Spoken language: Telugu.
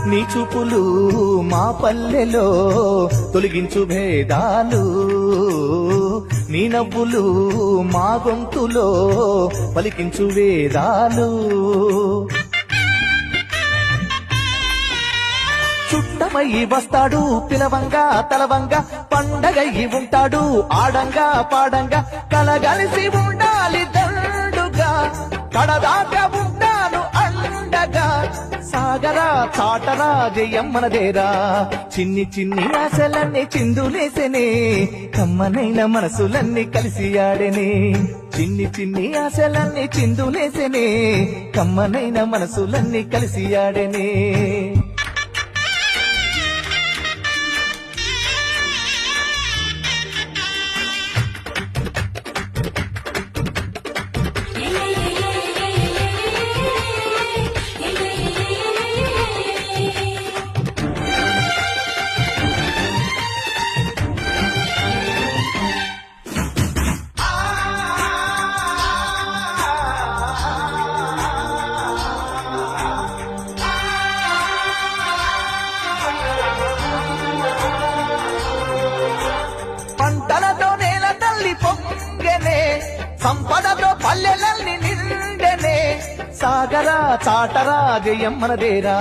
నీ చూపులు మా పల్లెలో తొలగించు భేదాలు, నీ నవ్వులు మా గొంతులో పలికించు వేదాలు. చుట్టమయ్యి వస్తాడు పిలవంగా తలవంగా, పండగయ్యి ఉంటాడు ఆడంగా పాడంగా, కలగలిసి ఉండాలి దండుగా, కడదాకా ఉంటాను అండగా. సాగరా చాటరా జయమ్మనదేరా, చిన్ని చిన్ని ఆశలన్నీ చిందులేసెనే, కమ్మనైన మనసులన్నీ కలిసి ఆడెనే. చిన్ని చిన్ని ఆశలన్నీ చిందులేసెనే, కమ్మనైన మనసులన్నీ కలిసి ఆడెనే. పంటలతో నేల తల్లి పొంగెనే, సంపదతో పల్లెలన్నీ నిండెనే, సాగరా చాటరా జయమ్మనదేరా.